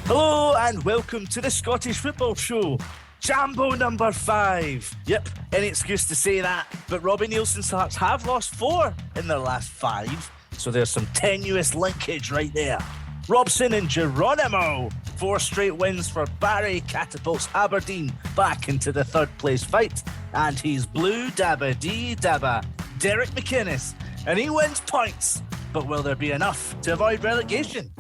Hello and welcome to the Scottish Football Show. Jambo number 5. Yep, any excuse to say that, but Robbie Neilson's Hearts have lost 4 in their last 5, so there's some tenuous linkage right there. Robson and Geronimo, 4 straight wins for Barry catapults Aberdeen back into the third place fight, and he's blue DabaDeeDabaDerek McInness, and he wins points, but will there be enough to avoid relegation?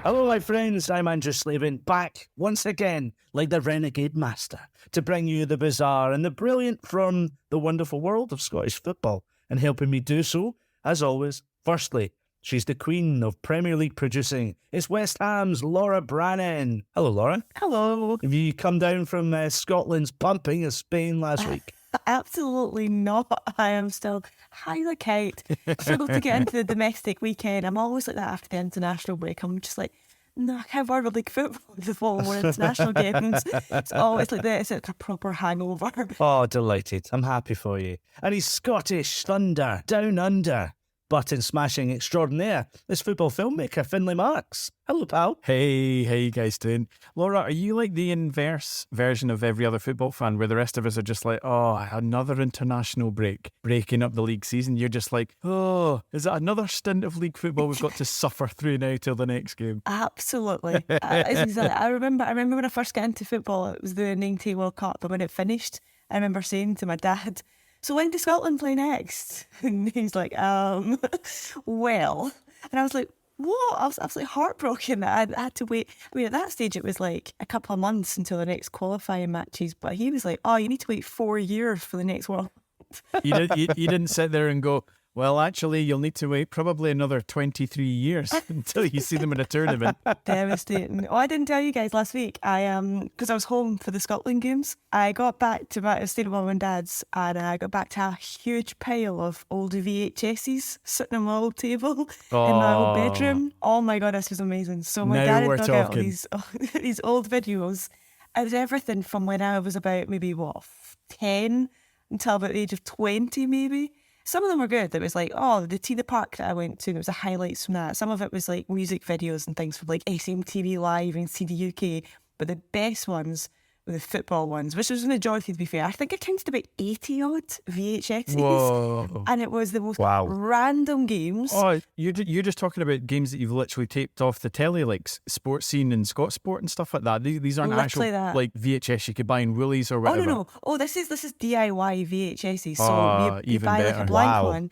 Hello, my friends. I'm Andrew Slaven, back once again, like the Renegade Master, to bring you the bizarre and the brilliant from the wonderful world of Scottish football. And helping me do so, as always, firstly, she's the queen of Premier League producing. It's West Ham's Laura Brannan. Hello, Laura. Hello. Have you come down from Scotland's pumping of Spain last week? Absolutely not. I am still high as a kite. Struggle to get into the domestic weekend. I'm always like that after the international break. I'm just like, no, I can't watch league football before more international games. It's always like this. It's a proper hangover. Oh, delighted. I'm happy for you. And he's Scottish thunder, down under, button smashing extraordinaire. This football filmmaker, Findlay Marks. Hello, pal. Hey, how you guys doing? Laura, are you like the inverse version of every other football fan where the rest of us are just like, oh, another international break, breaking up the league season? You're just like, oh, is it another stint of league football we've got to suffer through now till the next game? Absolutely. I remember when I first got into football, it was the 90 World Cup, but when it finished, I remember saying to my dad, so when does Scotland play next? And he's like, well. And I was like, what? I was absolutely heartbroken that I had to wait. I mean, at that stage, it was like a couple of months until the next qualifying matches. But he was like, oh, you need to wait 4 years for the next World. You didn't sit there and go, well, actually, you'll need to wait probably another 23 years until you see them in a tournament. Devastating. Oh, I didn't tell you guys last week. Because I was home for the Scotland games. I got back to I stayed with my mum and dad's, and I got back to a huge pile of old VHSs sitting on my old table in my old bedroom. Oh my God, this was amazing. So my dad had dug out all these old videos. It was everything from when I was about maybe 10 until about the age of 20 maybe. Some of them were good. It was like, the Tea Park that I went to, and it was the highlights from that. Some of it was like music videos and things from like SMTV Live and CD UK. But the best ones were the football ones, which was the majority, to be fair. I think it counted about 80-odd VHSs. Whoa. And it was the most random games. Oh, you're just talking about games that you've literally taped off the telly, like Sports Scene and Scott Sport and stuff like that. These aren't literally actual like VHS you could buy in Woolies or whatever. Oh, no. Oh, this is DIY VHSs. So you even buy better. like a blank one.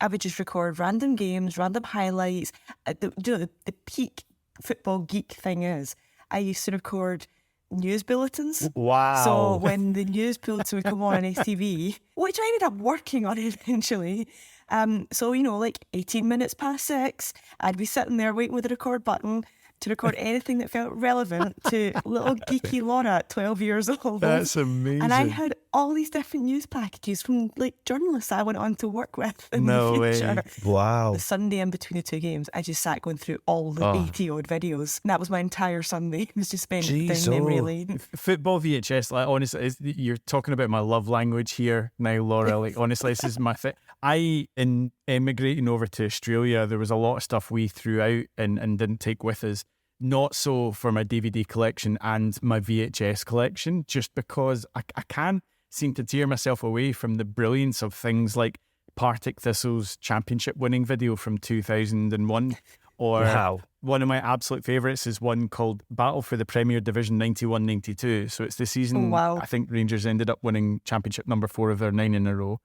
I would just record random games, random highlights. The peak football geek thing is, I used to record news bulletins. Wow. So when the news bulletin would come on STV, which I ended up working on eventually. So, like 18 minutes past 6, I'd be sitting there waiting with the record button to record anything that felt relevant to little geeky Laura at 12 years old. That's amazing. And I had all these different news packages from like journalists I went on to work with in the future. Way. Wow. The Sunday in between the two games, I just sat going through all the 80-odd videos. And that was my entire Sunday. It was just spent down memory lane. Football VHS, like honestly, you're talking about my love language here now, Laura. Like honestly, this is my thing. In emigrating over to Australia, there was a lot of stuff we threw out and didn't take with us. Not so for my DVD collection and my VHS collection, just because I can't seem to tear myself away from the brilliance of things like Partick Thistle's championship winning video from 2001. Or one of my absolute favourites is one called Battle for the Premier Division 91-92. So it's the season, I think Rangers ended up winning championship number 4 of their 9 in a row.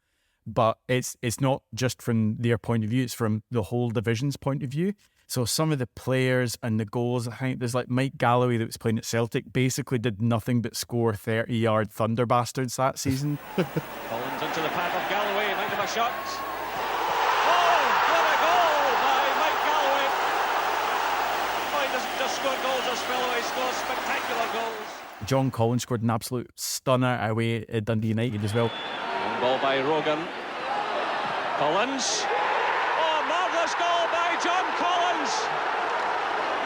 But it's not just from their point of view, it's from the whole division's point of view. So some of the players and the goals, I think there's like Mike Galloway that was playing at Celtic, basically did nothing but score 30-yard thunder bastards that season. Collins into the path of Galloway, might have a shot. Oh, what a goal by Mike Galloway. Oh, he doesn't just score goals, this fellow, he scores spectacular goals. John Collins scored an absolute stunner away at Dundee United as well. Long ball by Rogan. Collins. Oh, marvellous goal by John Collins.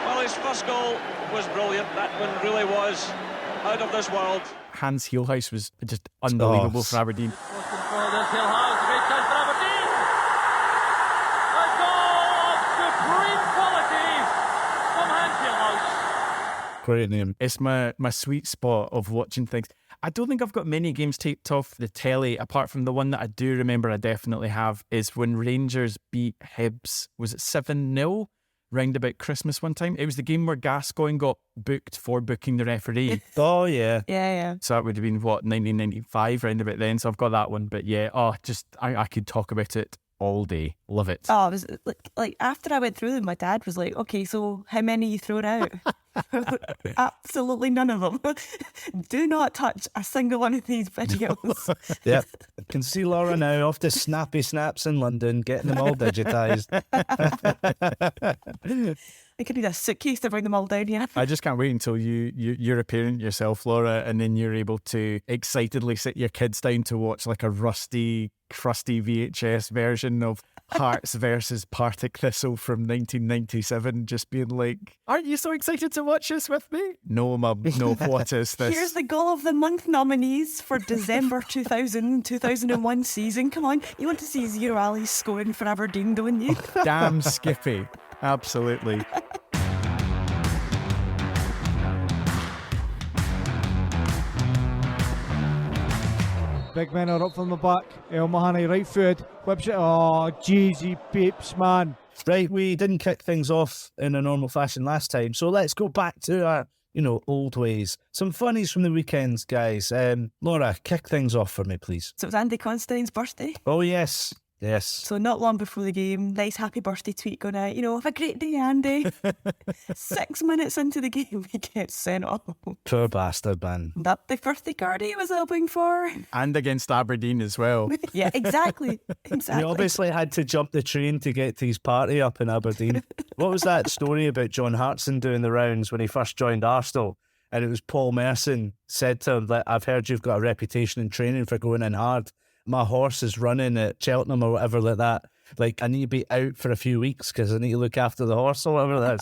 Well, his first goal was brilliant. That one really was out of this world. Hans Heelhuis was just unbelievable for Aberdeen. This Heelhuis, great chance for Aberdeen. A goal of supreme quality from Hans Heelhuis. Great name. It's my sweet spot of watching things. I don't think I've got many games taped off the telly, apart from the one that I do remember I definitely have, is when Rangers beat Hibs. Was it 7-0? Round about Christmas one time. It was the game where Gascoigne got booked for booking the referee. Oh, yeah. Yeah. So that would have been, 1995, round about then. So I've got that one. But yeah, I could talk about it all day. Love it. Oh, it was like after I went through them, my dad was like, "Okay, so how many you thrown out?" Absolutely none of them. Do not touch a single one of these videos. Yep. I can see Laura now off to Snappy Snaps in London, getting them all digitised. I could need a suitcase to bring them all down here. I just can't wait until you're a parent yourself, Laura, and then you're able to excitedly sit your kids down to watch like a rusty, crusty VHS version of Hearts versus Partick Thistle from 1997, just being like, "Aren't you so excited to watch this with me?" No, Mum, no, what is this? Here's the Goal of the Month nominees for December 2000-2001 season. Come on, you want to see Zero Ali scoring for Aberdeen, don't you? Damn Skippy. Absolutely. Big men are up from the back. El Mahoney, right foot. Whips it. Oh, Jeezy peeps, man. Right, we didn't kick things off in a normal fashion last time, so let's go back to our, old ways. Some funnies from the weekends, guys. Laura, kick things off for me, please. So it was Andy Considine's birthday. Oh, yes. Yes. So not long before the game, nice happy birthday tweet going out, have a great day, Andy. 6 minutes into the game, he gets sent off. Poor bastard, man. That the birthday card he was hoping for. And against Aberdeen as well. Yeah, exactly. He obviously had to jump the train to get to his party up in Aberdeen. What was that story about John Hartson doing the rounds when he first joined Arsenal? And it was Paul Merson said to him, I've heard you've got a reputation in training for going in hard. My horse is running at Cheltenham or whatever like that. Like, I need to be out for a few weeks because I need to look after the horse or whatever that is.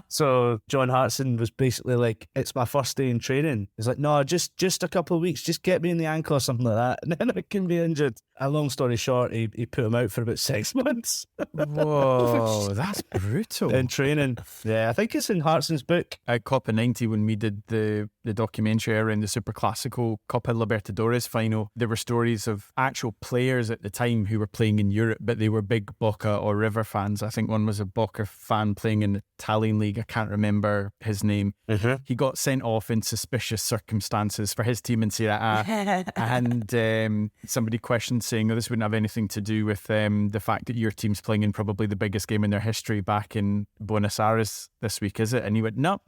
So John Hartson was basically like, it's my first day in training. He's like, no, just a couple of weeks. Just get me in the ankle or something like that. And then I can be injured. A long story short, he put him out for about 6 months. Whoa, that's brutal. In training. Yeah, I think it's in Hartson's book. At Copa 90, when we did the documentary around the Super Classico Copa Libertadores final, there were stories of actual players at the time who were playing in Europe, but they were big Boca or River fans. I think one was a Boca fan playing in the Italian league. I can't remember his name. Mm-hmm. He got sent off in suspicious circumstances for his team in Serie A. And somebody questioned saying, this wouldn't have anything to do with the fact that your team's playing in probably the biggest game in their history back in Buenos Aires this week, is it? And he went, no.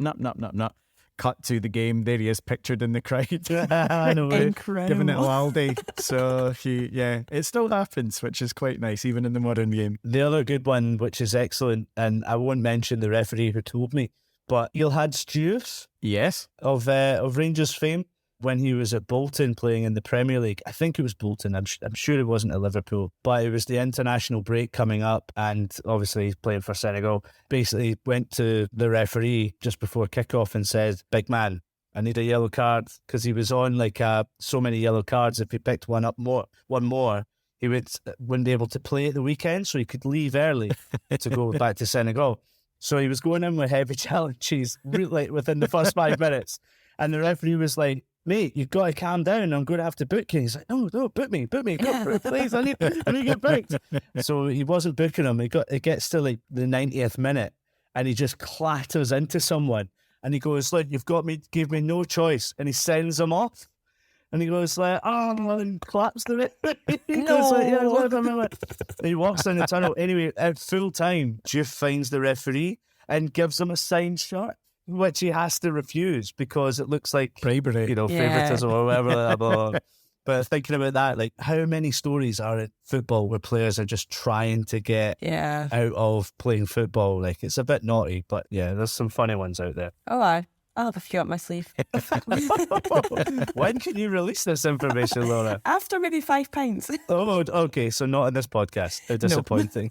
Cut to the game. There he is, pictured in the crowd. I know, incredible. Giving it a Aldi. So it still happens, which is quite nice, even in the modern game. The other good one, which is excellent, and I won't mention the referee who told me, but Hadji Diouf, Yes. of Rangers fame, when he was at Bolton playing in the Premier League. I think it was Bolton. I'm sure it wasn't at Liverpool, but it was the international break coming up, and obviously he's playing for Senegal. Basically went to the referee just before kickoff and said, "Big man, I need a yellow card," because he was on so many yellow cards. If he picked one more, he wouldn't be able to play at the weekend, so he could leave early to go back to Senegal. So he was going in with heavy challenges within the first 5 minutes, and the referee was like, "Mate, you've got to calm down. I'm going to have to book you." He's like, no, book me, go for it, please. I need to get booked. So he wasn't booking him. It gets to the 90th minute, and he just clatters into someone, and he goes, "Look, you've got me. Give me no choice." And he sends him off, and he goes like, "Oh," and claps the it. He goes like, "Yeah, wait a minute." And he walks down the tunnel. Anyway, at full time, Diouf finds the referee and gives him a signed shirt, which he has to refuse because it looks like bribery, favoritism or whatever. But thinking about that, how many stories are in football where players are just trying to get out of playing football? It's a bit naughty, but yeah, there's some funny ones out there. Oh, aye. I'll have a few up my sleeve. When can you release this information, Laura? After maybe 5 pints. Oh, okay, so not in this podcast. How disappointing.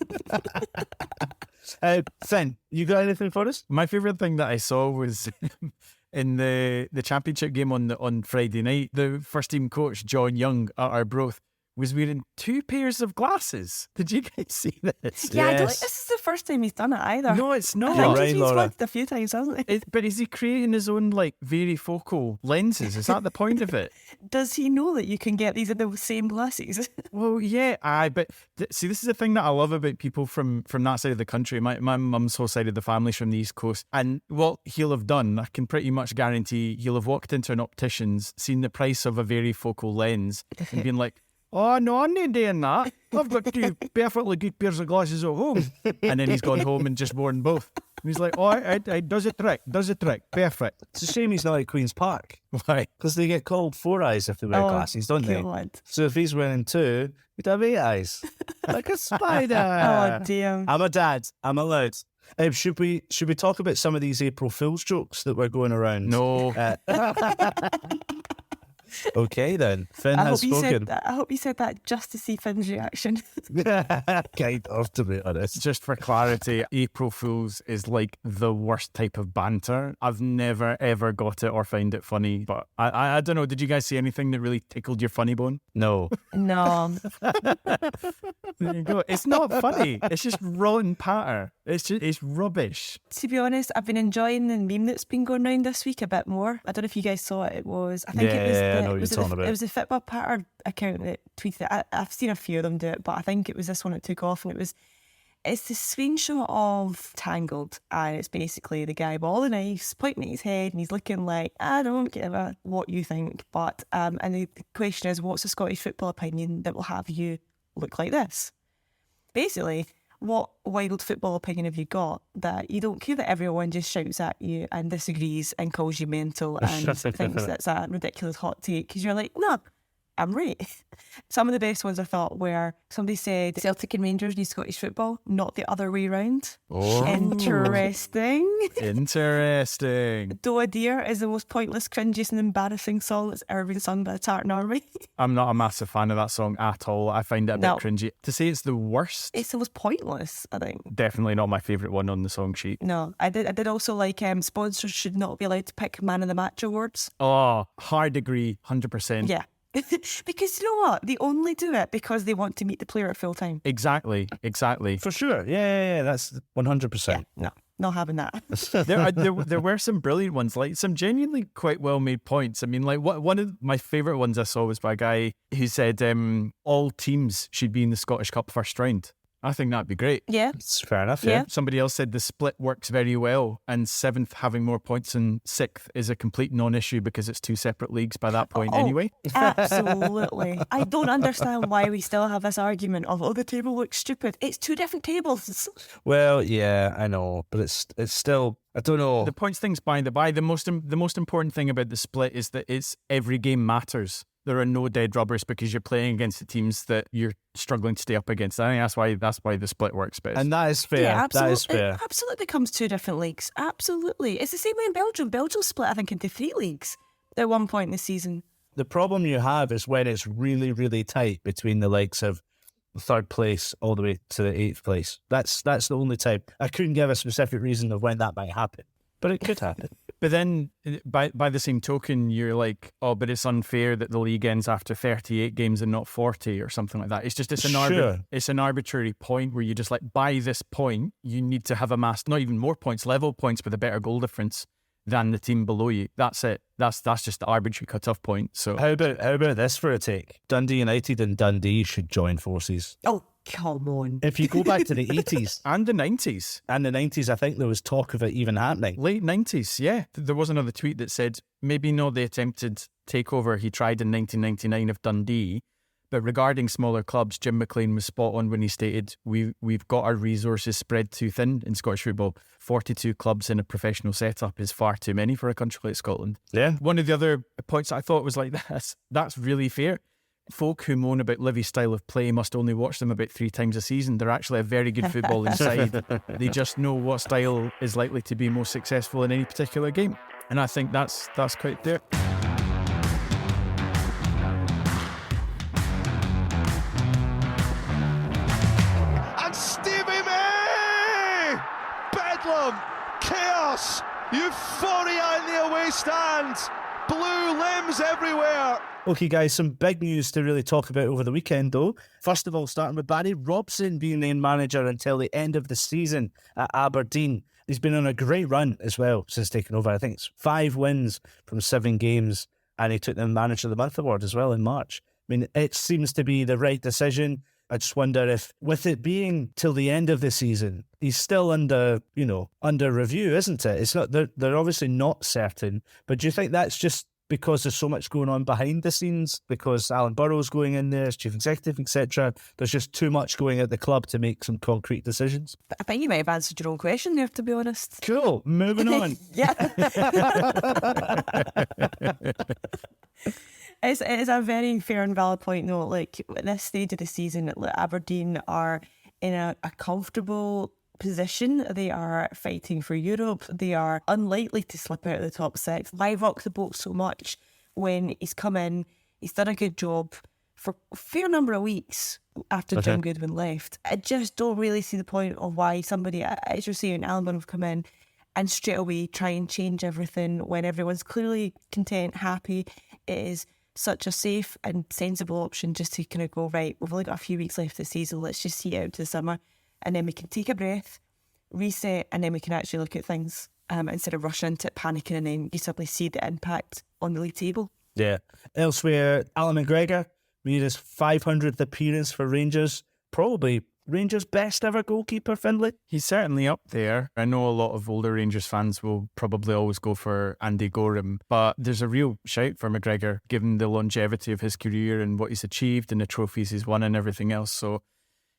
Finn, you got anything for us? My favourite thing that I saw was in the championship game on Friday night. The first team coach, John Young at Arbroath, was wearing 2 pairs of glasses. Did you guys see this? Yeah, I don't think this is the first time he's done it either. No, it's I not. think right, he's Laura. worked a few times, hasn't he? But is he creating his own like varifocal lenses? Is that the point of it? Does he know that you can get these in the same glasses? Well, yeah, but see, this is the thing that I love about people from that side of the country. My mum's whole side of the family's from the East Coast, and what he'll have done, I can pretty much guarantee, he'll have walked into an optician's, seen the price of a varifocal lens, and been like, "Oh no, I'm not doing that. I've got 2 perfectly good pairs of glasses at home." And then he's gone home and just worn both. And he's like, "Oh, it does a trick, perfect." It's a shame he's not at Queen's Park. Why? Because they get called 4 eyes if they wear glasses, don't they? God. So if he's wearing 2, he'd have 8 eyes. Like a spider. Oh, dear. I'm a dad. I'm allowed. Should we talk about some of these April Fool's jokes that were going around? No. Okay then. Finn has spoken. I hope you said that just to see Finn's reaction. Kind of, to be honest. Just for clarity, April Fools is like the worst type of banter. I've never ever got it or find it funny. But I don't know. Did you guys see anything that really tickled your funny bone? No. No. There you go. It's not funny. It's just rotten patter. It's rubbish. To be honest, I've been enjoying the meme that's been going around this week a bit more. I don't know if you guys saw it. I know what you're talking about. It was the Football Patter account that tweeted it. I've seen a few of them do it, but I think it was this one that took off, and it's the screenshot of Tangled, and it's basically the guy with all the knives pointing at his head, and he's looking like, "I don't give a what you think," but and the question is, what's the Scottish football opinion that will have you look like this? Basically, what wild football opinion have you got that you don't care that everyone just shouts at you and disagrees and calls you mental and thinks that's a ridiculous hot take? Because you're like, no, I'm right. Some of the best ones I thought were somebody said Celtic and Rangers need Scottish football, not the other way round. Oh. Interesting. Interesting. Do a Deer is the most pointless, cringiest and embarrassing song that's ever been sung by the Tartan Army. I'm not a massive fan of that song at all. I find it a bit cringy. To say it's the worst, It's the most pointless, I think. definitely not my favourite one on the song sheet. No, I did also like sponsors should not be allowed to pick Man of the Match awards. Oh, hard agree, 100%. Yeah. Because you know what? They only do it because they want to meet the player at full time. Exactly. For sure. Yeah. That's 100%. No, not having that. There were some brilliant ones, like some genuinely quite well made points. I mean, like one of my favourite ones I saw was by a guy who said all teams should be in the Scottish Cup first round. I think that'd be great. Yeah. It's fair enough, Yeah. yeah. Somebody else said the split works very well, and 7th having more points than 6th is a complete non-issue because it's 2 separate leagues by that point anyway. Absolutely. I don't understand why we still have this argument of, the table looks stupid. It's 2 different tables. Well, yeah, I know, but it's still, I don't know. The points thing's by the by. The most important thing about the split is that it's every game matters. There are no dead rubbers because you're playing against the teams that you're struggling to stay up against. I think that's why the split works best. And that is fair. Yeah, absolutely. That is fair. It absolutely becomes 2 different leagues. Absolutely. It's the same way in Belgium. Belgium split, I think, into 3 leagues at one point in the season. The problem you have is when it's really, really tight between the likes of 3rd place all the way to the 8th place. That's the only time. I couldn't give a specific reason of when that might happen, but it could happen. But then, by the same token, you're like, oh, but it's unfair that the league ends after 38 games and not 40 or something like that. It's just it's an arbitrary point where you just like, by this point, you need to have amassed not even more points, level points with a better goal difference than the team below you. That's it. That's just the arbitrary cut-off point. So How about this for a take? Dundee United and Dundee should join forces. Oh, come on. If you go back to the 80s and the 90s. and the 90s, I think there was talk of it even happening. Late 90s, yeah. There was another tweet that said, maybe not the attempted takeover he tried in 1999 of Dundee, but regarding smaller clubs, Jim McLean was spot on when he stated, we've got our resources spread too thin in Scottish football. 42 clubs in a professional setup is far too many for a country like Scotland. Yeah. One of the other points I thought was like, that's really fair. Folk who moan about Livy's style of play must only watch them about 3 times a season. They're actually a very good footballing side. They just know what style is likely to be most successful in any particular game. And I think that's quite there. And Stevie May! Bedlam! Chaos! Euphoria in the away stands! Blue limbs everywhere! Okay, guys, some big news to really talk about over the weekend, though. First of all, starting with Barry Robson being named manager until the end of the season at Aberdeen. He's been on a great run as well since taking over. I think it's 5 wins from 7 games, and he took the Manager of the Month award as well in March. I mean, it seems to be the right decision. I just wonder if, with it being till the end of the season, he's still under review, isn't it? It's not. They're obviously not certain. But do you think that's just because there's so much going on behind the scenes? Because Alan Burrow's going in there as chief executive, etc. There's just too much going at the club to make some concrete decisions. I think you might have answered your own question there, to be honest. Cool. Moving on. Yeah. It is a very fair and valid point, though. Like, at this stage of the season, Aberdeen are in a comfortable position. They are fighting for Europe. They are unlikely to slip out of the top 6. Why rock the boat so much when he's come in? He's done a good job for a fair number of weeks after Jim Goodwin left. I just don't really see the point of why somebody, as you're saying, Alan would have come in and straight away try and change everything when everyone's clearly content, happy. It is such a safe and sensible option just to kind of go, right, we've only got a few weeks left of the season, let's just see it out to the summer, and then we can take a breath, reset, and then we can actually look at things instead of rushing into it, panicking, and then you suddenly see the impact on the league table. Yeah. Elsewhere, Allan McGregor made his 500th appearance for Rangers, probably Rangers' best ever goalkeeper, Findlay. He's certainly up there. I know a lot of older Rangers fans will probably always go for Andy Gorham, but there's a real shout for McGregor, given the longevity of his career and what he's achieved and the trophies he's won and everything else. So,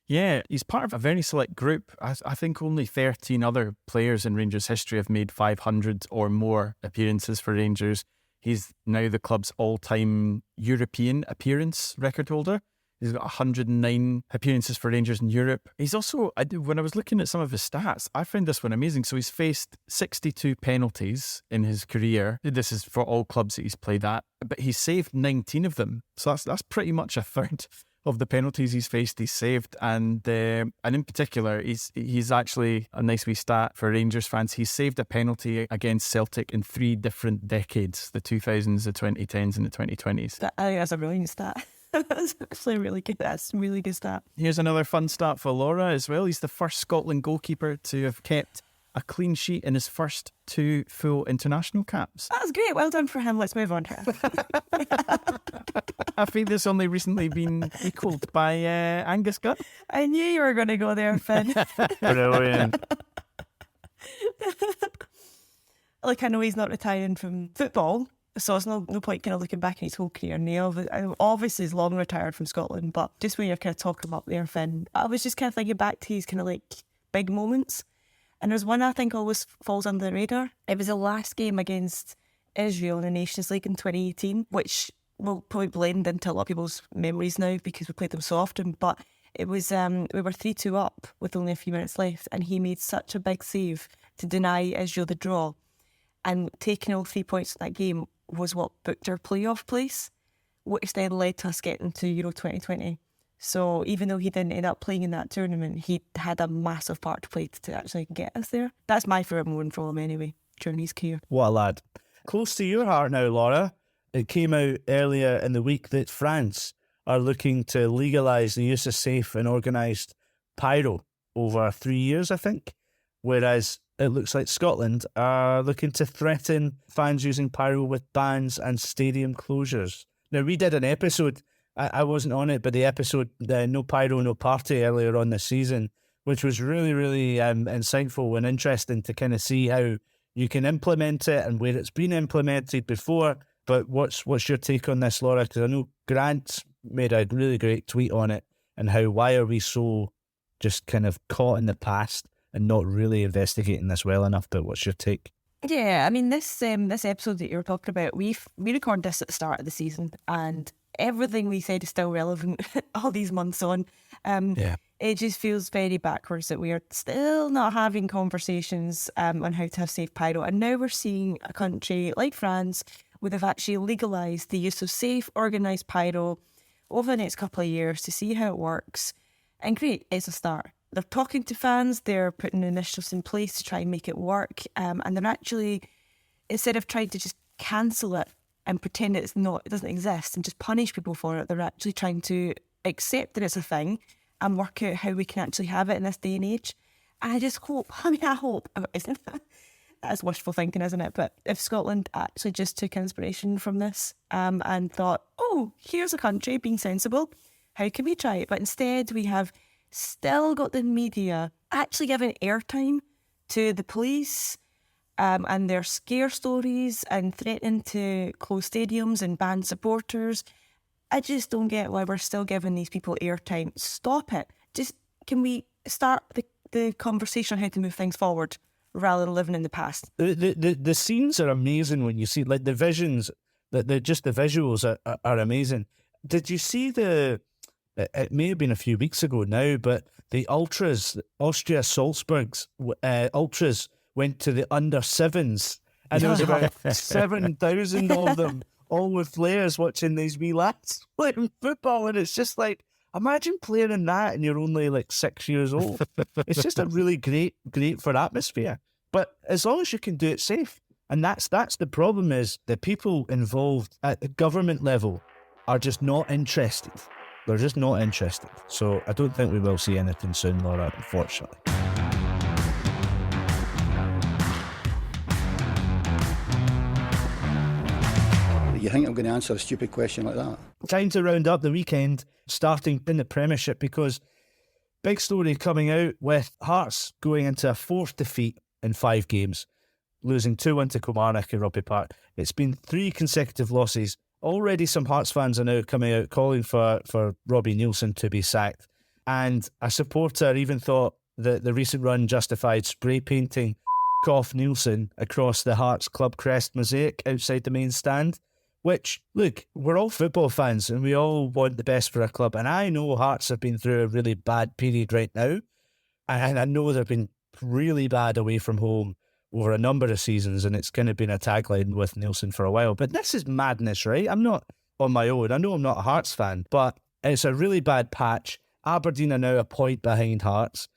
yeah, he's part of a very select group. I think only 13 other players in Rangers history have made 500 or more appearances for Rangers. He's now the club's all-time European appearance record holder. He's got 109 appearances for Rangers in Europe. He's also, when I was looking at some of his stats, I found this one amazing. So he's faced 62 penalties in his career. This is for all clubs that he's played at, but he's saved 19 of them. So that's pretty much a third of the penalties he's faced, he's saved. And in particular, he's actually a nice wee stat for Rangers fans. He's saved a penalty against Celtic in 3 different decades, the 2000s, the 2010s and the 2020s. I think that's a brilliant stat. That's actually really good. That's a really good stat. Here's another fun stat for Laura as well. He's the first Scotland goalkeeper to have kept a clean sheet in his first 2 full international caps. That's great. Well done for him. Let's move on. I think this only recently been equalled by Angus Gunn. I knew you were going to go there, Finn. Brilliant. Like, I know he's not retiring from football, so there's no point kind of looking back at his whole career. And he obviously is long retired from Scotland, but just when you're kind of talking about there, Finn, I was just kind of thinking back to his kind of like big moments. And there's one I think always falls under the radar. It was the last game against Israel in the Nations League in 2018, which will probably blend into a lot of people's memories now because we played them so often. But it was, we were 3-2 up with only a few minutes left, and he made such a big save to deny Israel the draw. And taking all 3 points in that game was what booked our playoff place, which then led to us getting to Euro 2020. So even though he didn't end up playing in that tournament, he had a massive part to play to actually get us there. That's my favourite moment from him anyway, during his career. What a lad. Close to your heart now, Laura. It came out earlier in the week that France are looking to legalise the use of safe and organised pyro over 3 years, I think. Whereas it looks like Scotland are looking to threaten fans using pyro with bans and stadium closures. Now, we did an episode, I wasn't on it, but the episode, No Pyro, No Party, earlier on this season, which was really, really insightful and interesting to kind of see how you can implement it and where it's been implemented before. But what's your take on this, Laura? Because I know Grant made a really great tweet on it and how why are we so just kind of caught in the past and not really investigating this well enough. But what's your take? Yeah, I mean, this episode that you're talking about, we recorded this at the start of the season, and everything we said is still relevant all these months on. It just feels very backwards that we are still not having conversations on how to have safe pyro. And now we're seeing a country like France where they've actually legalised the use of safe, organised pyro over the next couple of years to see how it works. And great, it's a start. They're talking to fans, they're putting initiatives in place to try and make it work. And they're actually, instead of trying to just cancel it and pretend it doesn't exist and just punish people for it, they're actually trying to accept that it's a thing and work out how we can actually have it in this day and age. And I hope, that's wishful thinking, isn't it? But if Scotland actually just took inspiration from this and thought, oh, here's a country being sensible, how can we try it? But instead we have still got the media actually giving airtime to the police and their scare stories and threatening to close stadiums and ban supporters. I just don't get why we're still giving these people airtime. Stop it. Just, can we start the conversation on how to move things forward rather than living in the past? The scenes are amazing when you see, like, the visions, the visuals are amazing. Did you see it may have been a few weeks ago now, but the ultras, Austria Salzburg's ultras went to the under sevens, and there was about 7,000 of them, all with flares, watching these wee lads playing football. And it's just like, imagine playing in that and you're only like 6 years old. It's just a really great for atmosphere. But as long as you can do it safe, and that's the problem, is the people involved at the government level are just not interested. They're just not interested. So I don't think we will see anything soon, Laura, unfortunately. You think I'm going to answer a stupid question like that? Time to round up the weekend, starting in the Premiership, because big story coming out with Hearts going into a 4th defeat in 5 games, losing 2-1 to Kilmarnock at Rugby Park. It's been 3 consecutive losses. Already some Hearts fans are now coming out calling for Robbie Neilson to be sacked. And a supporter even thought that the recent run justified spray painting off Neilson across the Hearts club crest mosaic outside the main stand. Which, look, we're all football fans and we all want the best for our club. And I know Hearts have been through a really bad period right now. And I know they've been really bad away from home over a number of seasons, and it's kind of been a tagline with Neilson for a while. But this is madness, right? I'm not on my own. I know I'm not a Hearts fan, but it's a really bad patch. Aberdeen are now a point behind Hearts.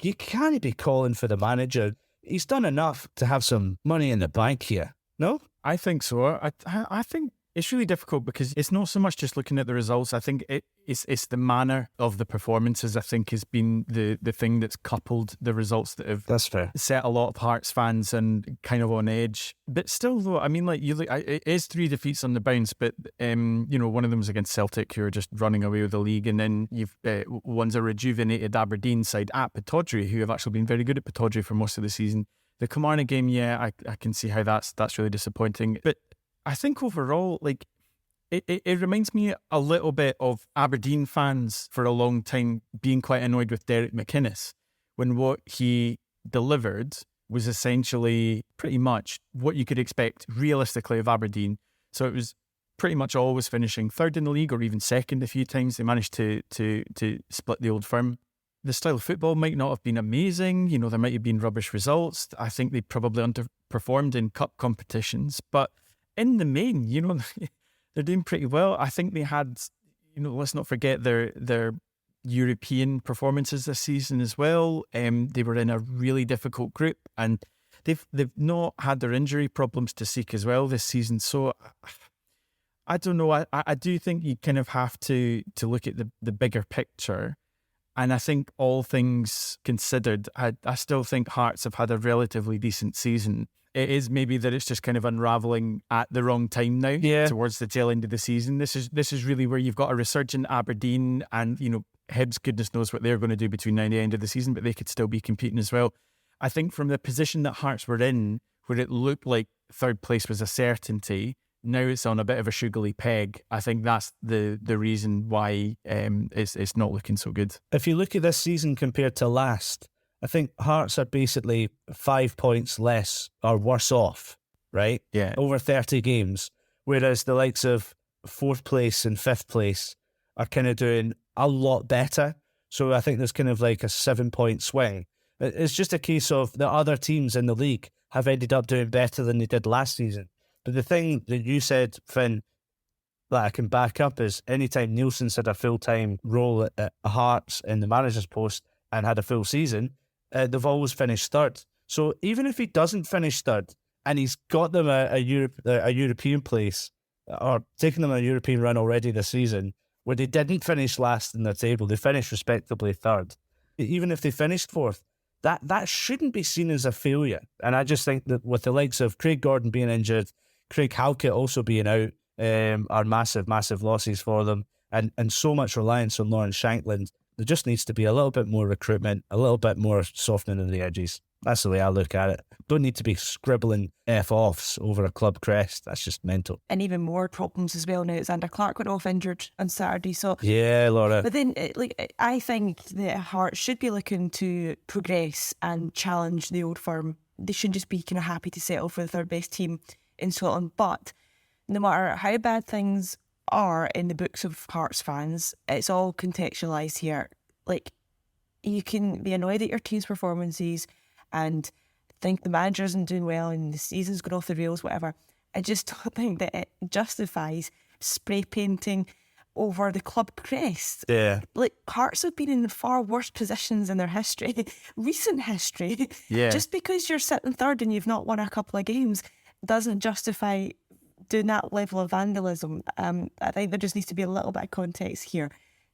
You can't be calling for the manager. He's done enough to have some money in the bank here, no? I think so. I think it's really difficult because it's not so much just looking at the results. I think it's the manner of the performances, I think, has been the thing that's coupled the results that have That's fair. set a lot of Hearts fans and kind of on edge. But still, though, I mean, like, it is 3 defeats on the bounce, but one of them was against Celtic, who are just running away with the league, and then you've one's a rejuvenated Aberdeen side at Pittodrie, who have actually been very good at Pittodrie for most of the season. The Kilmarnock game, I can see how that's really disappointing. But I think overall, like, it reminds me a little bit of Aberdeen fans for a long time being quite annoyed with Derek McInness when what he delivered was essentially pretty much what you could expect realistically of Aberdeen. So it was pretty much always finishing 3rd in the league or even 2nd a few times. They managed to split the old firm. The style of football might not have been amazing. There might have been rubbish results. I think they probably underperformed in cup competitions. But in the main, they're doing pretty well. I think they had, let's not forget their European performances this season as well. They were in a really difficult group, and they've not had their injury problems to seek as well this season. So I don't know. I do think you kind of have to look at the bigger picture. And I think all things considered, I still think Hearts have had a relatively decent season. It is maybe that it's just kind of unravelling at the wrong time now, towards the tail end of the season. This is really where you've got a resurgent Aberdeen, and Hibs, goodness knows what they're going to do between now and the end of the season, but they could still be competing as well. I think from the position that Hearts were in, where it looked like 3rd place was a certainty, now it's on a bit of a sugary peg. I think that's the reason why it's not looking so good. If you look at this season compared to last, I think Hearts are basically 5 points less or worse off, right? Yeah. Over 30 games. Whereas the likes of 4th place and 5th place are kind of doing a lot better. So I think there's kind of like a 7-point swing. It's just a case of the other teams in the league have ended up doing better than they did last season. But the thing that you said, Finn, that I can back up is anytime Neilson's had a full-time role at Hearts in the manager's post and had a full season, they've always finished third. So even if he doesn't finish third and he's got them a European place or taken them a European run already this season where they didn't finish last in their table, they finished respectably third. Even if they finished fourth, that shouldn't be seen as a failure. And I just think that with the likes of Craig Gordon being injured, Craig Halkett also being out, are massive, massive losses for them, and so much reliance on Lawrence Shankland. There just needs to be a little bit more recruitment, a little bit more softening of the edges. That's the way I look at it. Don't need to be scribbling F-offs over a club crest. That's just mental. And even more problems as well now. Xander Clark went off injured on Saturday. So yeah, Laura. But then, I think that Hearts should be looking to progress and challenge the old firm. They shouldn't just be kind of happy to settle for the third best team in Scotland. But no matter how bad things are in the books of Hearts fans, it's all contextualised here. Like, you can be annoyed at your team's performances and think the manager isn't doing well and the season's going off the rails, whatever. I just don't think that it justifies spray painting over the club crest. Yeah. Like, Hearts have been in far worse positions in their history, recent history. Yeah. Just because you're sitting third and you've not won a couple of games doesn't justify doing that level of vandalism. I think there just needs to be a little bit of context here.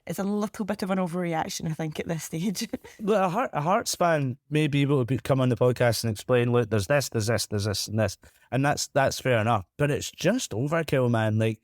It's a little bit of an overreaction, I think, at this stage. Look, a Hearts fan may be able to come on the podcast and explain, look, there's this, and this. And that's fair enough. But it's just overkill, man. Like,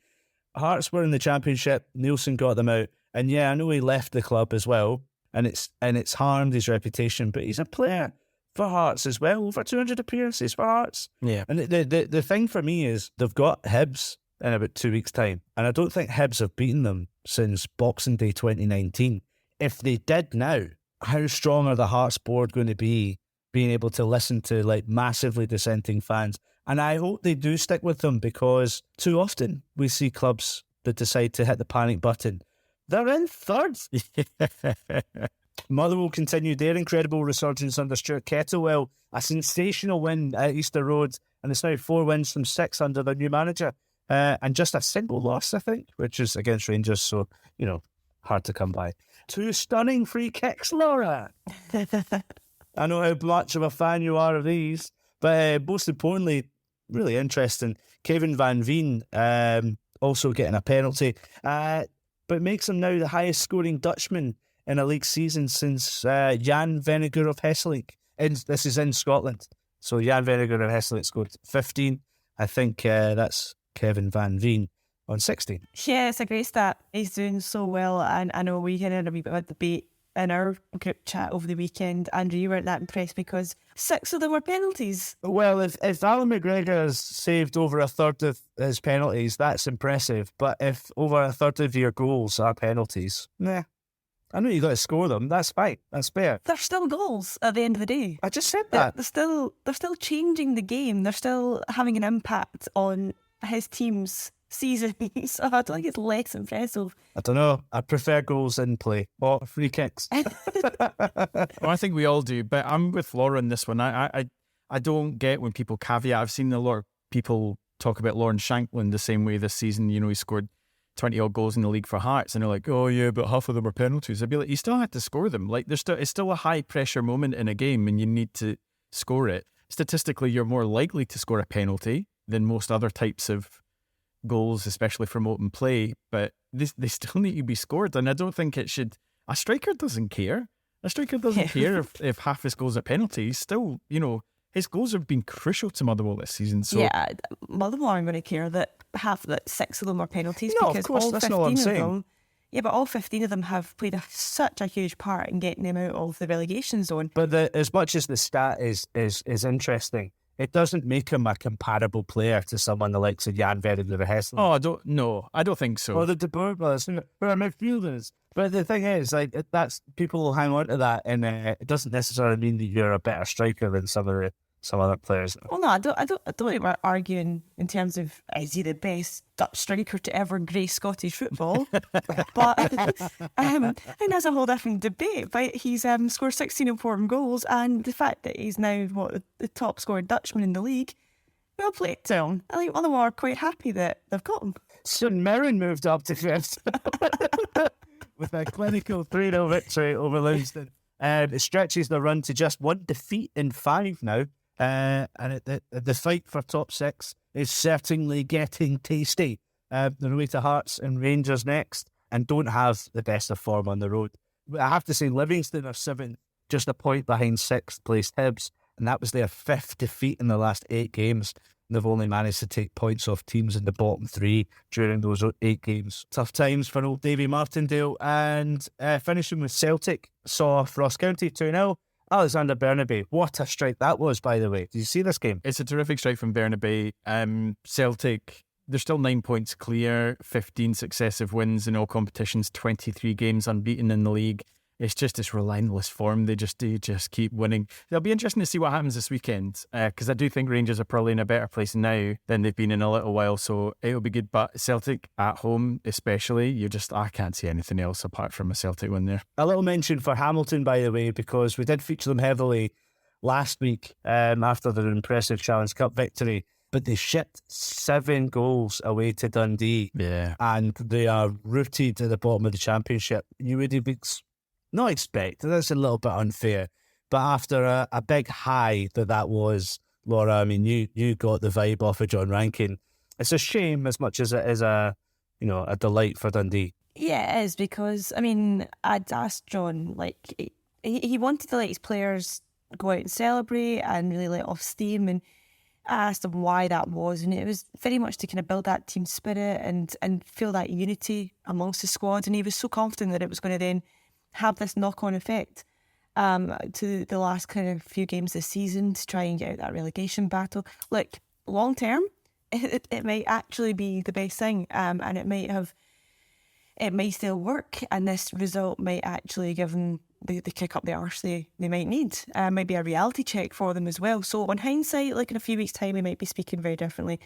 Hearts were in the Championship, Neilson got them out. And yeah, I know he left the club as well, and it's harmed his reputation, but he's a player for Hearts as well. Over 200 appearances for Hearts. Yeah. And the thing for me is they've got Hibs in about 2 weeks' time. And I don't think Hibs have beaten them since Boxing Day 2019. If they did now, how strong are the Hearts board going to be being able to listen to like massively dissenting fans? And I hope they do stick with them, because too often we see clubs that decide to hit the panic button. They're in third. Motherwell continued their incredible resurgence under Stuart Kettlewell. A sensational win at Easter Road, and it's now 4 wins from 6 under their new manager. And just a single loss, I think, which is against Rangers, so, hard to come by. 2 stunning free kicks, Laura. I know how much of a fan you are of these, but most importantly, really interesting, Kevin Van Veen also getting a penalty, but makes him now the highest scoring Dutchman in a league season since Jan Vennegoor of Hesselink. This is in Scotland. So Jan Vennegoor of Hesselink scored 15. I think that's Kevin Van Veen on 16. Yeah, it's a great stat. He's doing so well, and I know we had a wee bit of a debate in our group chat over the weekend. Andrew, you weren't that impressed because 6 of them were penalties. Well, if Allan McGregor has saved over a third of his penalties, that's impressive. But if over a third of your goals are penalties, nah. I know you got to score them. That's fine. That's fair. They're still goals at the end of the day. I just said that. They're still changing the game. They're still having an impact on his team's season. So I don't think it's less impressive. I don't know. I prefer goals in play or free kicks. Well, I think we all do, but I'm with Laura on this one. I don't get when people caveat. I've seen a lot of people talk about Lawrence Shankland the same way this season. He scored 20 odd goals in the league for Hearts, and they're like, oh yeah, but half of them are penalties. I'd be like, you still had to score them. Like, it's still a high pressure moment in a game, and you need to score it. Statistically, you're more likely to score a penalty than most other types of goals, especially from open play, but they still need to be scored, and I don't think it should. A striker doesn't care. A striker doesn't care if half his goals are penalties. Still, his goals have been crucial to Motherwell this season. So yeah, Motherwell aren't going to care that 6 of them are penalties, no, because of course, all that's 15 not what I'm of saying. them. Yeah, but all 15 of them have played such a huge part in getting them out of the relegation zone. But as much as the stat is interesting, it doesn't make him a comparable player to someone the likes of Jan Vennegoor of Hesselink. I don't think so. Or the De Boer brothers, who are midfielders. But the thing is, that's people will hang on to that, and it doesn't necessarily mean that you're a better striker than some of some other players. Well, no, I don't think we're arguing in terms of is he the best Dutch striker to ever grace Scottish football, but I think that's a whole different debate. But he's scored 16 important goals, and the fact that he's now the top scoring Dutchman in the league, well played to him. I think Motherwell are quite happy that they've got him. St Mirren moved up to fifth with a clinical 3-0 victory over Livingston. It stretches the run to just 1 defeat in 5 now. And the fight for top 6 is certainly getting tasty. They're away to Hearts and Rangers next and don't have the best of form on the road. I have to say Livingston are 7th, just a point behind 6th placed Hibs, and that was their 5th defeat in the last 8 games. They've only managed to take points off teams in the bottom 3 during those 8 games. Tough times for old Davy Martindale. And finishing with Celtic, saw Ross County 2-0. Alexander Bernabe, what a strike that was, by the way. Did you see this game? It's a terrific strike from Bernabe. Celtic, they're still 9 points clear, 15 successive wins in all competitions, 23 games unbeaten in the league. It's just this relentless form. They just keep winning. It'll be interesting to see what happens this weekend, because I do think Rangers are probably in a better place now than they've been in a little while, so it'll be good. But Celtic at home especially, I can't see anything else apart from a Celtic win there. A little mention for Hamilton, by the way, because we did feature them heavily last week after their impressive Challenge Cup victory, but they shipped 7 goals away to Dundee. Yeah. And they are rooted at the bottom of the Championship. You would have not expect, that's a little bit unfair, but after a big high that was, Laura, I mean, you got the vibe off of John Rankin. It's a shame as much as it is a delight for Dundee. Yeah, it is, because, I mean, I'd asked John, like, he wanted to let his players go out and celebrate and really let off steam, and I asked him why that was, and it was very much to kind of build that team spirit and feel that unity amongst the squad, and he was so confident that it was going to then have this knock-on effect to the last kind of few games this season to try and get out that relegation battle. Look, long term, it might actually be the best thing, and it may still work, and this result might actually give them the kick up the arse they might need. Might be a reality check for them as well. So on hindsight, like in a few weeks' time, we might be speaking very differently.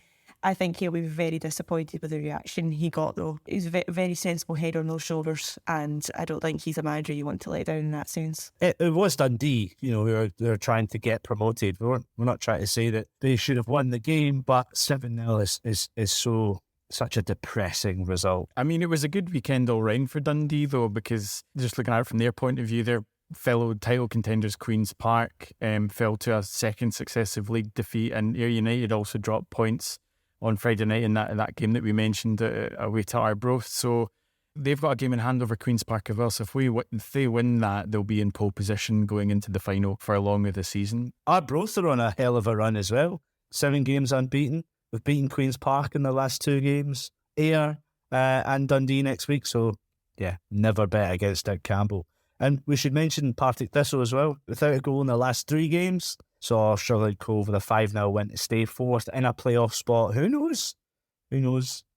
I think he'll be very disappointed with the reaction he got, though. He's a very sensible head on those shoulders, and I don't think he's a manager you want to let down in that sense. It was Dundee, we were trying to get promoted. We're not trying to say that they should have won the game, but 7-0 is such a depressing result. I mean, it was a good weekend all round for Dundee, though, because just looking at it from their point of view, their fellow title contenders Queen's Park fell to a second successive league defeat, and Ayr United also dropped points on Friday night in that game that we mentioned away to Arbroath. So they've got a game in hand over Queen's Park as well. So if they win that, they'll be in pole position going into the final for long of the season. Arbroath are on a hell of a run as well. 7 games unbeaten. We've beaten Queen's Park in the last 2 games. Ayr and Dundee next week. So yeah, never bet against Dick Campbell. And we should mention Partick Thistle as well. Without a goal in the last 3 games. Saw Stirling Cove with a 5-0 win to stay 4th in a playoff spot. Who knows?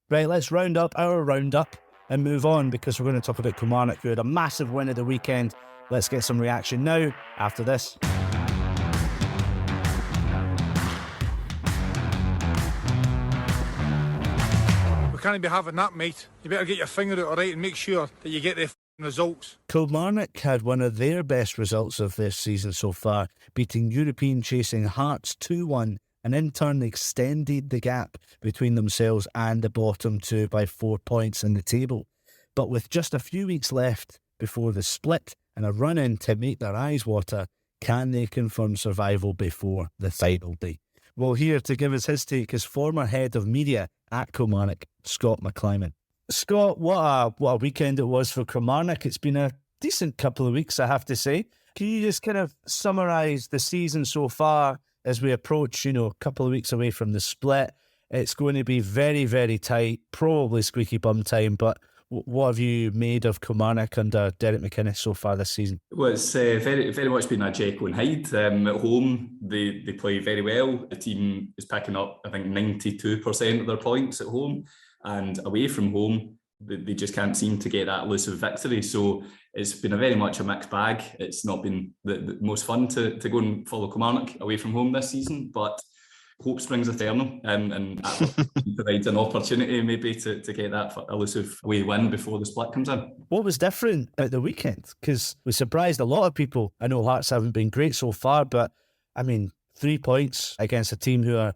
Right, let's round up our roundup and move on, because we're going to talk about Kilmarnock, who had a massive win at the weekend. Let's get some reaction now after this. We can't be having that, mate. You better get your finger out all right and make sure that you get the results. Kilmarnock had one of their best results of this season so far, beating European chasing Hearts 2-1, and in turn extended the gap between themselves and the bottom 2 by 4 points in the table. But with just a few weeks left before the split and a run-in to make their eyes water, can they confirm survival before the final day? Well, here to give us his take is former head of media at Kilmarnock, Scott McClymont. Scott, what a weekend it was for Kilmarnock. It's been a decent couple of weeks, I have to say. Can you just kind of summarise the season so far as we approach, a couple of weeks away from the split? It's going to be very, very tight, probably squeaky bum time, but what have you made of Kilmarnock under Derek McInness so far this season? Well, it's very, very much been a Jekyll and Hyde. At home, they play very well. The team is picking up, I think, 92% of their points at home. And away from home, they just can't seem to get that elusive victory. So it's been a very much a mixed bag. It's not been the most fun to go and follow Kilmarnock away from home this season, but hope springs eternal, and that provides an opportunity maybe to get that elusive away win before the split comes in. What was different at the weekend? Because we surprised a lot of people. I know Hearts haven't been great so far, but I mean, 3 points against a team who are,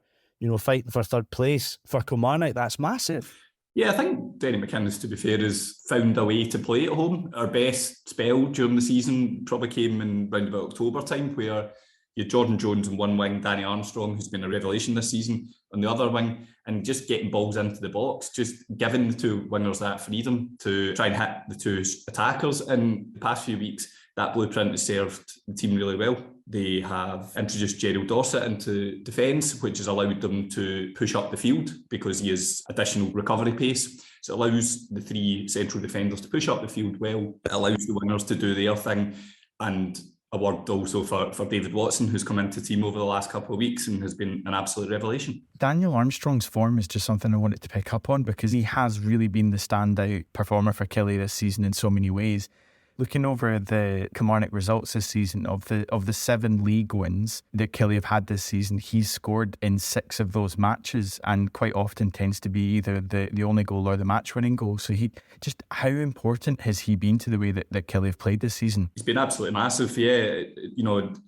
fighting for third place for Kilmarnock, that's massive. Yeah, I think Derek McInness, to be fair, has found a way to play at home. Our best spell during the season probably came in round about October time, where you had Jordan Jones on one wing, Danny Armstrong, who's been a revelation this season, on the other wing, and just getting balls into the box, just giving the two wingers that freedom to try and hit the two attackers. In the past few weeks, that blueprint has served the team really well. They have introduced Gerald Dorset into defence, which has allowed them to push up the field because he has additional recovery pace. So it allows the 3 central defenders to push up the field well. It allows the wingers to do their thing. And a word also for David Watson, who's come into the team over the last couple of weeks and has been an absolute revelation. Daniel Armstrong's form is just something I wanted to pick up on because he has really been the standout performer for Killie this season in so many ways. Looking over the Kilmarnock results this season, of the 7 league wins that Killie have had this season, he's scored in 6 of those matches, and quite often tends to be either the only goal or the match-winning goal. So how important has he been to the way that Killie have played this season? He's been absolutely massive, yeah.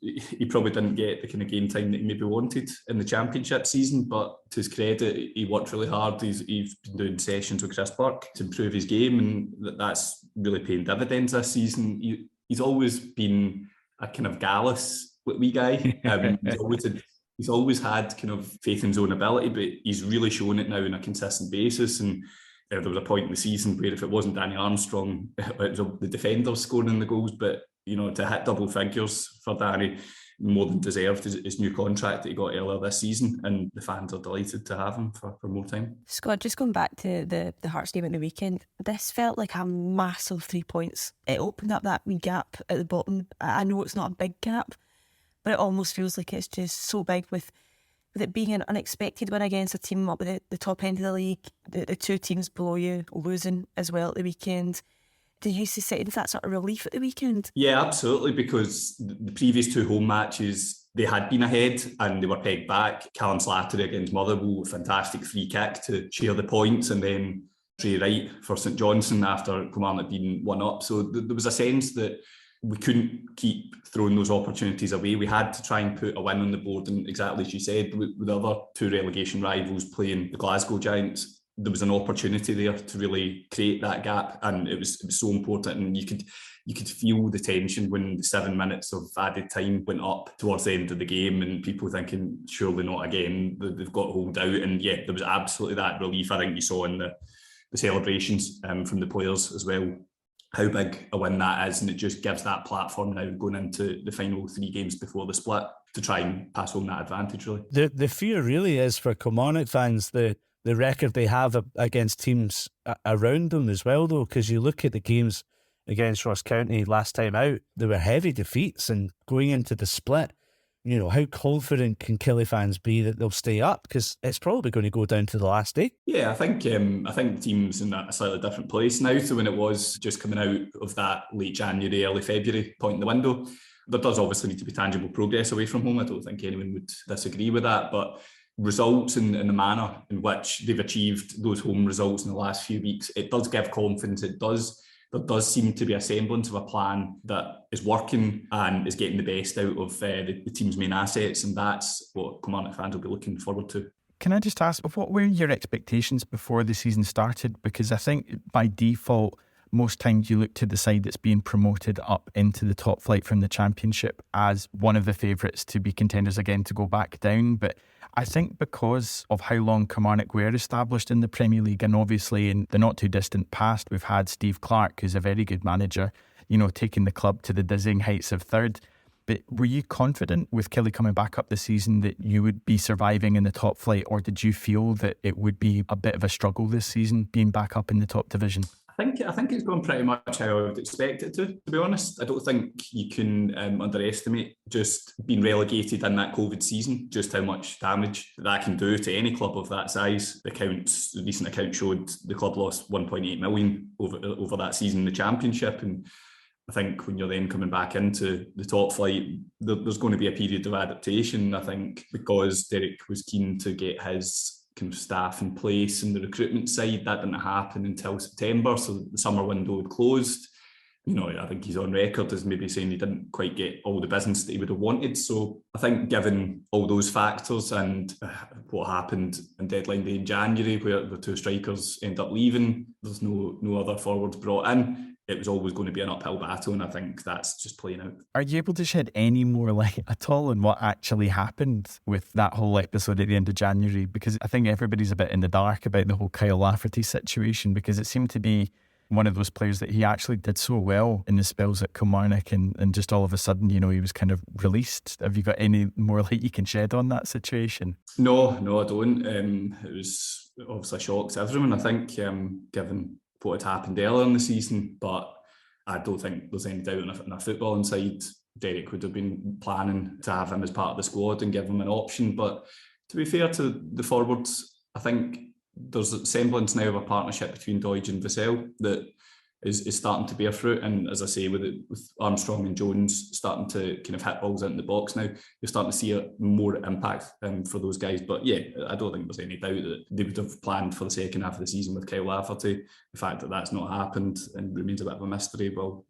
He probably didn't get the kind of game time that he maybe wanted in the championship season, but to his credit, he worked really hard. He's been doing sessions with Chris Burke to improve his game, and that's really paying dividends this season. He's always been a kind of gallus wee guy. He's always had kind of faith in his own ability, but he's really shown it now on a consistent basis. And there was a point in the season where if it wasn't Danny Armstrong, it was the defenders scoring the goals. But to hit double figures for Danny, more than deserved his new contract that he got earlier this season, and the fans are delighted to have him for more time. Scott, just going back to the Hearts game at the weekend, this felt like a massive 3 points. It opened up that wee gap at the bottom. I know it's not a big gap, but it almost feels like it's just so big with it being an unexpected win against a team up at the top end of the league, the 2 teams below you losing as well at the weekend. Did you see that sort of relief at the weekend? Yeah, absolutely, because the previous 2 home matches, they had been ahead and they were pegged back. Callum Slattery against Motherwell, a fantastic free kick to share the points, and then Trey Wright for St Johnstone after Kilmarnock being 1-up. So there was a sense that we couldn't keep throwing those opportunities away. We had to try and put a win on the board, and exactly as you said, with the other 2 relegation rivals playing the Glasgow Giants, there was an opportunity there to really create that gap, and it was so important. And you could feel the tension when the 7 minutes of added time went up towards the end of the game, and people thinking, surely not again, they've got to hold out. And yeah, there was absolutely that relief. I think you saw in the celebrations from the players as well, how big a win that is, and it just gives that platform now going into the final 3 games before the split to try and pass home that advantage, really. The fear really is for Kilmarnock fans, the record they have against teams around them as well, though, because you look at the games against Ross County last time out, they were heavy defeats, and going into the split, how confident can Killie fans be that they'll stay up? Because it's probably going to go down to the last day. Yeah, I think the team's in a slightly different place now to when it was just coming out of that late January, early February point in the window. There does obviously need to be tangible progress away from home. I don't think anyone would disagree with that, but results and the manner in which they've achieved those home results in the last few weeks, it does give confidence. There does seem to be a semblance of a plan that is working and is getting the best out of the team's main assets, and that's what Kilmarnock fans will be looking forward to. Can I just ask, what were your expectations before the season started? Because I think by default, most times you look to the side that's being promoted up into the top flight from the Championship as one of the favourites to be contenders again to go back down. But I think because of how long Kilmarnock were established in the Premier League, and obviously in the not too distant past, we've had Steve Clarke, who's a very good manager, taking the club to the dizzying heights of third. But were you confident with Killie coming back up this season that you would be surviving in the top flight, or did you feel that it would be a bit of a struggle this season being back up in the top division? I I think it's gone pretty much how I would expect it to be honest. I don't think you can underestimate just being relegated in that COVID season, just how much damage that can do to any club of that size. The recent account showed the club lost 1.8 million over that season in the Championship, and I think when you're then coming back into the top flight, there's going to be a period of adaptation. I think because Derek was keen to get his kind of staff in place and the recruitment side, that didn't happen until September, so the summer window had closed. I think he's on record as maybe saying he didn't quite get all the business that he would have wanted. So I think given all those factors and what happened on deadline day in January, where the two strikers end up leaving, there's no other forwards brought in, it was always going to be an uphill battle, and I think that's just playing out. Are you able to shed any more light at all on what actually happened with that whole episode at the end of January? Because I think everybody's a bit in the dark about the whole Kyle Lafferty situation, because it seemed to be one of those players that he actually did so well in the spells at Kilmarnock, and just all of a sudden, he was kind of released. Have you got any more light you can shed on that situation? No, I don't. It was obviously a shock to everyone, I think, given what had happened earlier in the season, but I don't think there's any doubt on a footballing side. Derek would have been planning to have him as part of the squad and give him an option, but to be fair to the forwards, I think there's a semblance now of a partnership between Doidge and Vassell that is starting to bear fruit, and as I say, with Armstrong and Jones starting to kind of hit balls into the box now, you're starting to see a more impact for those guys. But yeah, I don't think there's any doubt that they would have planned for the second half of the season with Kyle Lafferty. The fact that that's not happened and remains a bit of a mystery, well,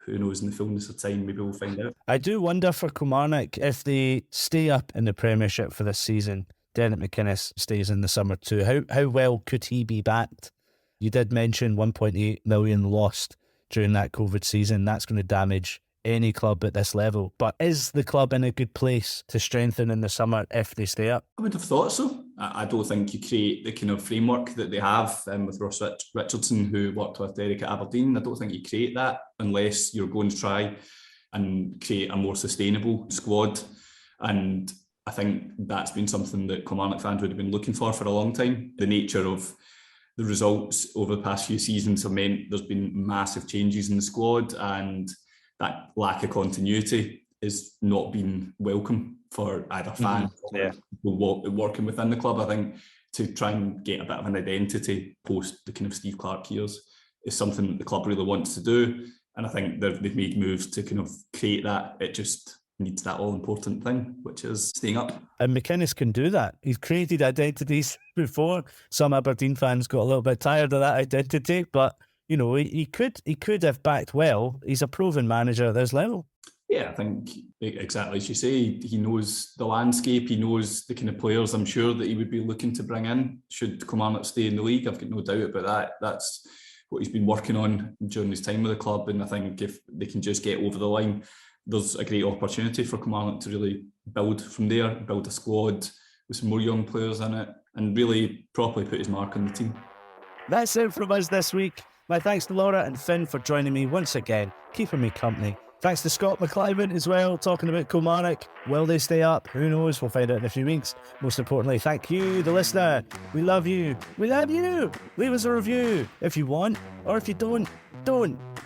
who knows, in the fullness of time, maybe we'll find out. I do wonder for Kilmarnock, if they stay up in the Premiership for this season, Derek McInness stays in the summer too, how well could he be backed? You did mention 1.8 million lost during that COVID season. That's going to damage any club at this level. But is the club in a good place to strengthen in the summer if they stay up? I would have thought so. I don't think you create the kind of framework that they have with Ross Richardson, who worked with Derek at Aberdeen. I don't think you create that unless you're going to try and create a more sustainable squad. And I think that's been something that Kilmarnock fans would have been looking for a long time. The nature of the results over the past few seasons have meant there's been massive changes in the squad, and that lack of continuity has not been welcome for either fans or people working within the club. I think to try and get a bit of an identity post the kind of Steve Clarke years is something that the club really wants to do, and I think they've made moves to kind of create that. It just needs that all-important thing, which is staying up. And McInness can do that. He's created identities before. Some Aberdeen fans got a little bit tired of that identity, but he could have backed well. He's a proven manager at this level. Yeah, I think exactly as you say, he knows the landscape, he knows the kind of players I'm sure that he would be looking to bring in should Kilmarnock stay in the league. I've got no doubt about that. That's what he's been working on during his time with the club, and I think if they can just get over the line, there's a great opportunity for Kilmarnock to really build from there, build a squad with some more young players in it, and really properly put his mark on the team. That's it from us this week. My thanks to Laura and Finn for joining me once again, keeping me company. Thanks to Scott McClymont as well, talking about Kilmarnock. Will they stay up? Who knows? We'll find out in a few weeks. Most importantly, thank you, the listener. We love you. We love you. Leave us a review if you want, or if you don't.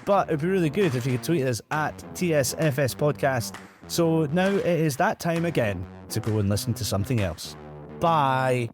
But it'd be really good if you could tweet us at TSFS Podcast. So now it is that time again to go and listen to something else. Bye.